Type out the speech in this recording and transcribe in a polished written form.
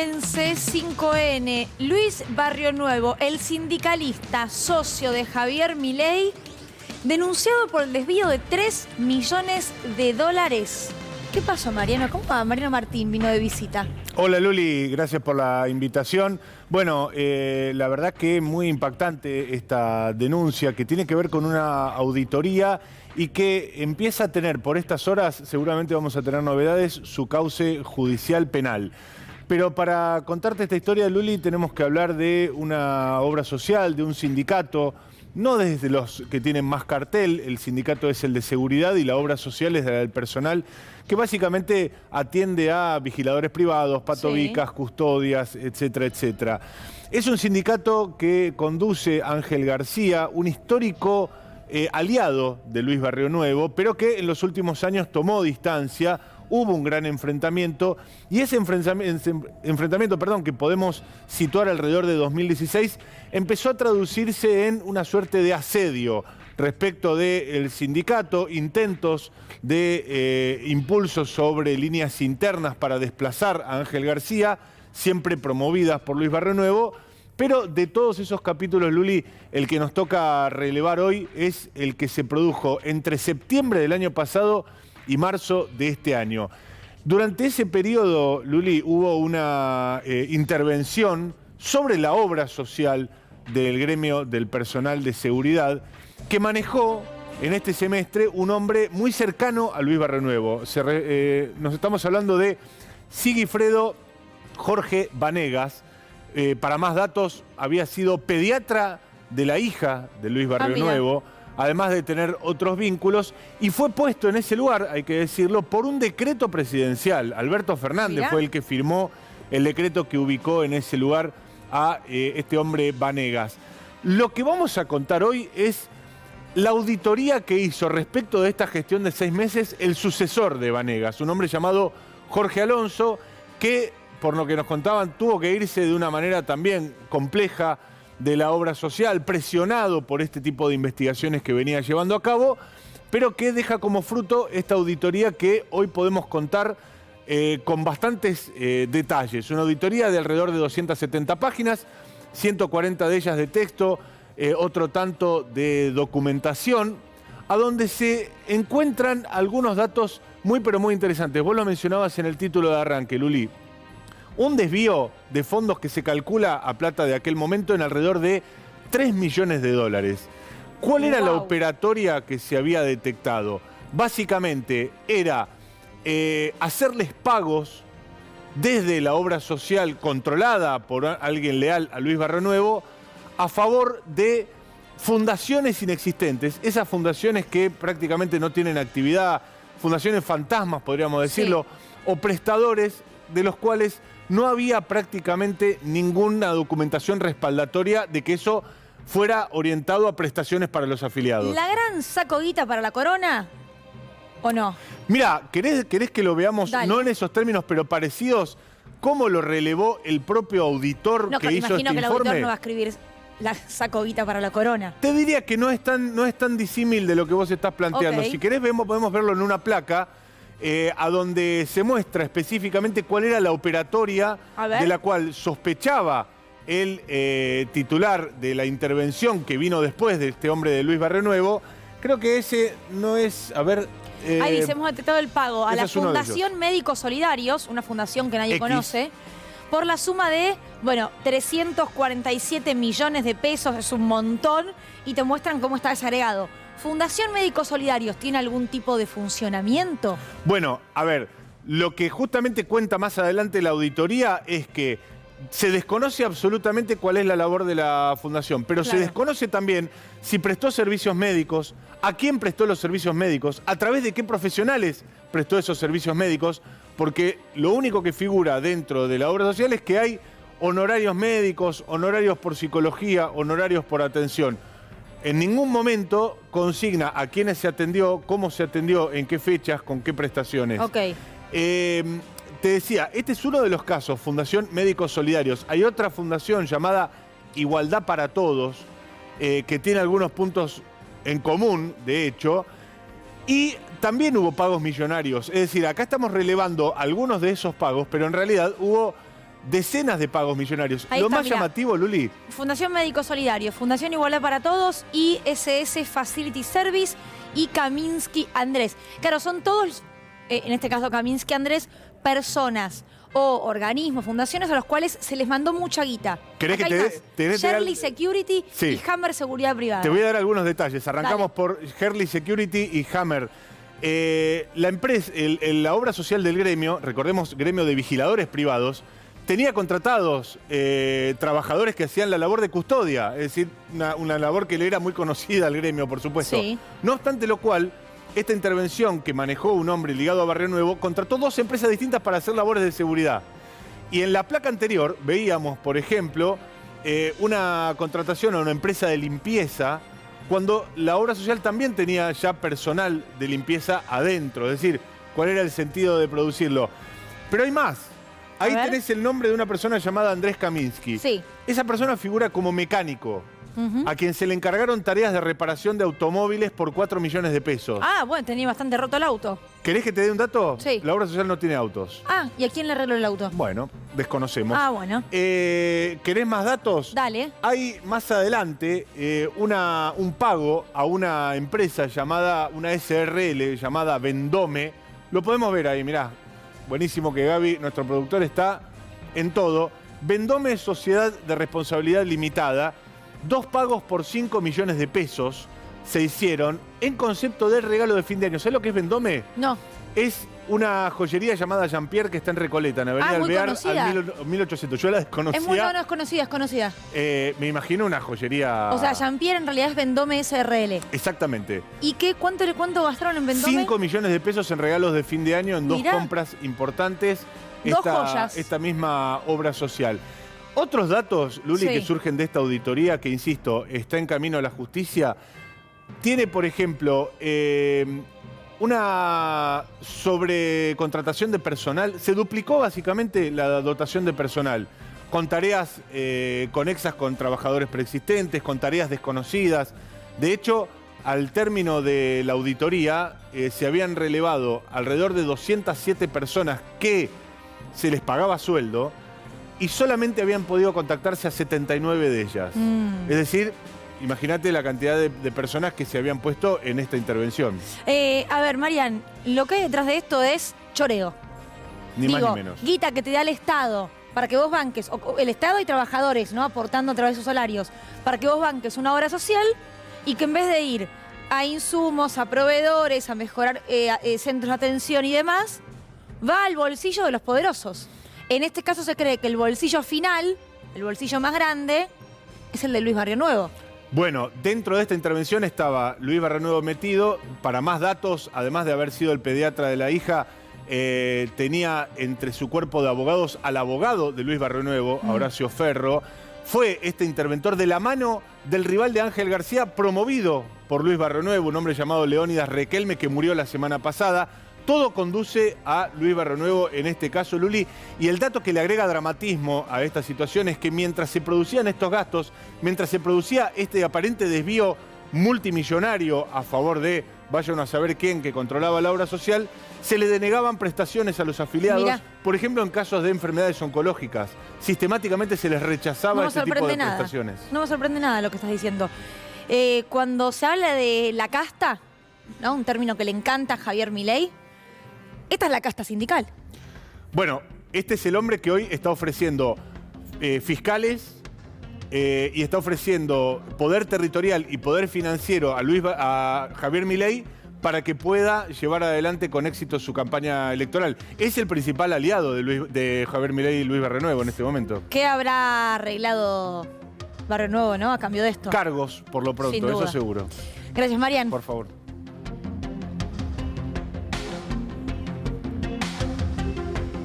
En C5N, Luis Barrionuevo, el sindicalista socio de Javier Milei, denunciado por el desvío de $3 millones. ¿Qué pasó, Mariano? ¿Cómo va? Mariano Martín vino de visita. Hola Luli, gracias por la invitación. Bueno, la verdad que es muy impactante esta denuncia que tiene que ver con una auditoría y que empieza a tener, por estas horas seguramente vamos a tener novedades, su cauce judicial penal. Pero para contarte esta historia, Luli, tenemos que hablar de una obra social, de un sindicato, no desde los que tienen más cartel. El sindicato es el de seguridad y la obra social es la del personal, que básicamente atiende a vigiladores privados, patobicas, custodias, etcétera, etcétera. Es un sindicato que conduce Ángel García, un histórico aliado de Luis Barrionuevo, pero que en los últimos años tomó distancia. Hubo un gran enfrentamiento y ese enfrentamiento, que podemos situar alrededor de 2016, empezó a traducirse en una suerte de asedio respecto del sindicato, intentos de impulsos sobre líneas internas para desplazar a Ángel García, siempre promovidas por Luis Barrionuevo. Pero de todos esos capítulos, Luli, el que nos toca relevar hoy es el que se produjo entre septiembre del año pasado y marzo de este año. Durante ese periodo, Luli, hubo una intervención sobre la obra social del gremio del personal de seguridad que manejó en este semestre un hombre muy cercano a Luis Barrionuevo. Nos estamos hablando de Sigifredo Jorge Vanegas. Para más datos, había sido pediatra de la hija de Luis Barrionuevo, además de tener otros vínculos, y fue puesto en ese lugar, hay que decirlo, por un decreto presidencial. Alberto Fernández fue el que firmó el decreto que ubicó en ese lugar a este hombre Vanegas. Lo que vamos a contar hoy es la auditoría que hizo respecto de esta gestión de 6 meses el sucesor de Vanegas, un hombre llamado Jorge Alonso, que, por lo que nos contaban, tuvo que irse de una manera también compleja de la obra social, presionado por este tipo de investigaciones que venía llevando a cabo, pero que deja como fruto esta auditoría que hoy podemos contar con bastantes detalles. Una auditoría de alrededor de 270 páginas, 140 de ellas de texto, otro tanto de documentación, a donde se encuentran algunos datos muy pero muy interesantes. Vos lo mencionabas en el título de arranque, Luli. Un desvío de fondos que se calcula a plata de aquel momento en alrededor de $3 millones. ¿Cuál era la operatoria que se había detectado? Básicamente era hacerles pagos desde la obra social controlada por alguien leal a Luis Barrionuevo a favor de fundaciones inexistentes, esas fundaciones que prácticamente no tienen actividad, fundaciones fantasmas, podríamos decirlo, o prestadores de los cuales no había prácticamente ninguna documentación respaldatoria de que eso fuera orientado a prestaciones para los afiliados. ¿La gran sacoguita para la corona o no? Mira, ¿querés que lo veamos, no en esos términos, pero parecidos? ¿Cómo lo relevó el propio auditor que hizo este informe? Imagino que el auditor no va a escribir la sacoguita para la corona. Te diría que no es tan disímil de lo que vos estás planteando. Si querés, podemos verlo en una placa, a donde se muestra específicamente cuál era la operatoria de la cual sospechaba el titular de la intervención que vino después de este hombre de Luis Barrionuevo. Creo que ese no es... Ahí dice, hemos detectado el pago a la Fundación Médicos Solidarios, una fundación que nadie conoce, por la suma de, 347 millones de pesos, es un montón, y te muestran cómo está desagregado. ¿Fundación Médicos Solidarios tiene algún tipo de funcionamiento? Bueno, a ver, lo que justamente cuenta más adelante la auditoría es que se desconoce absolutamente cuál es la labor de la fundación, pero se desconoce también si prestó servicios médicos, a quién prestó los servicios médicos, a través de qué profesionales prestó esos servicios médicos, porque lo único que figura dentro de la obra social es que hay honorarios médicos, honorarios por psicología, honorarios por atención. En ningún momento consigna a quiénes se atendió, cómo se atendió, en qué fechas, con qué prestaciones. Te decía, este es uno de los casos, Fundación Médicos Solidarios. Hay otra fundación llamada Igualdad para Todos, que tiene algunos puntos en común, de hecho, y también hubo pagos millonarios. Es decir, acá estamos relevando algunos de esos pagos, pero en realidad hubo decenas de pagos millonarios. Ahí Lo está, más mirá. llamativo, Luli, Fundación Médico Solidario, Fundación Igualdad para Todos, ISS Facility Service y Kaminsky Andrés. Claro, son todos, en este caso Kaminsky Andrés, personas o organismos, fundaciones a los cuales se les mandó mucha guita. ¿Querés Acá que hay te más. dé- te dé- Shirley Security Sí. y Hammer Seguridad Privada. te voy a dar algunos detalles. Arrancamos Dale. por Herley Security y Hammer. La empresa, la obra social del gremio, recordemos, gremio de vigiladores privados, tenía contratados trabajadores que hacían la labor de custodia, es decir, una labor que le era muy conocida al gremio, por supuesto. Sí. No obstante lo cual, esta intervención que manejó un hombre ligado a Barrio Nuevo contrató 2 empresas distintas para hacer labores de seguridad. Y en la placa anterior veíamos, por ejemplo, una contratación a una empresa de limpieza cuando la obra social también tenía ya personal de limpieza adentro. Es decir, ¿cuál era el sentido de producirlo? Pero hay más. Ahí ver. tenés el nombre de una persona llamada Andrés Kaminsky. Sí. Esa persona figura como mecánico, a quien se le encargaron tareas de reparación de automóviles por 4 millones de pesos. Ah, bueno, tenía bastante roto el auto. ¿Querés que te dé un dato? Sí. La obra social no tiene autos. Ah, ¿y a quién le arregló el auto? Bueno, desconocemos. Ah, bueno. ¿Querés más datos? Dale. Hay más adelante un pago a una empresa llamada, una SRL llamada Vendome. Lo podemos ver ahí, mirá. Buenísimo que Gaby, nuestro productor, está en todo. Vendome Sociedad de Responsabilidad Limitada. 2 pagos por 5 millones de pesos se hicieron en concepto de regalo de fin de año. ¿Sabes lo que es Vendome? No. Es una joyería llamada Jean-Pierre que está en Recoleta, en Avenida muy Alvear, conocida. al 1800. Yo la desconocía. Es muy bueno, es conocida, es conocida. Me imagino una joyería... O sea, Jean-Pierre en realidad es Vendome SRL. Exactamente. ¿Y cuánto gastaron en Vendome? 5 millones de pesos en regalos de fin de año en 2 Mirá. compras importantes. 2 joyas. Esta misma obra social. Otros datos, Luli, Sí. que surgen de esta auditoría, que insisto, está en camino a la justicia, tiene, por ejemplo, una sobrecontratación de personal. Se duplicó básicamente la dotación de personal, con tareas conexas con trabajadores preexistentes, con tareas desconocidas. De hecho, al término de la auditoría, se habían relevado alrededor de 207 personas que se les pagaba sueldo y solamente habían podido contactarse a 79 de ellas. Es decir, imagínate la cantidad de personas que se habían puesto en esta intervención. A ver, Marian, lo que hay detrás de esto es choreo. Ni más ni menos. Guita que te da el Estado para que vos banques, o el Estado y trabajadores, ¿no? Aportando a través de sus salarios, para que vos banques una obra social y que en vez de ir a insumos, a proveedores, a mejorar centros de atención y demás, va al bolsillo de los poderosos. En este caso se cree que el bolsillo final, el bolsillo más grande, es el de Luis Barrio Nuevo. Bueno, dentro de esta intervención estaba Luis Barrenuevo metido. Para más datos, además de haber sido el pediatra de la hija, tenía entre su cuerpo de abogados al abogado de Luis Barrenuevo, a Horacio Ferro. Fue este interventor de la mano del rival de Ángel García, promovido por Luis Barrenuevo, un hombre llamado Leónidas Requelme, que murió la semana pasada. Todo conduce a Luis Barrenuevo, en este caso, Luli. Y el dato que le agrega dramatismo a esta situación es que mientras se producían estos gastos, mientras se producía este aparente desvío multimillonario a favor de, vaya uno a saber quién, que controlaba la obra social, se le denegaban prestaciones a los afiliados. Mirá. Por ejemplo, en casos de enfermedades oncológicas. Sistemáticamente se les rechazaba No me este tipo de sorprende nada. prestaciones. No me sorprende nada lo que estás diciendo. Cuando se habla de la casta, ¿no? Un término que le encanta a Javier Milei, esta es la casta sindical. Bueno, este es el hombre que hoy está ofreciendo fiscales y está ofreciendo poder territorial y poder financiero a Javier Milei para que pueda llevar adelante con éxito su campaña electoral. Es el principal aliado de Javier Milei y Luis Barrenuevo en este momento. ¿Qué habrá arreglado Barrio Nuevo, ¿no? A cambio de esto. Cargos, por lo pronto, Sin duda. eso seguro. Gracias, Marian. Por favor.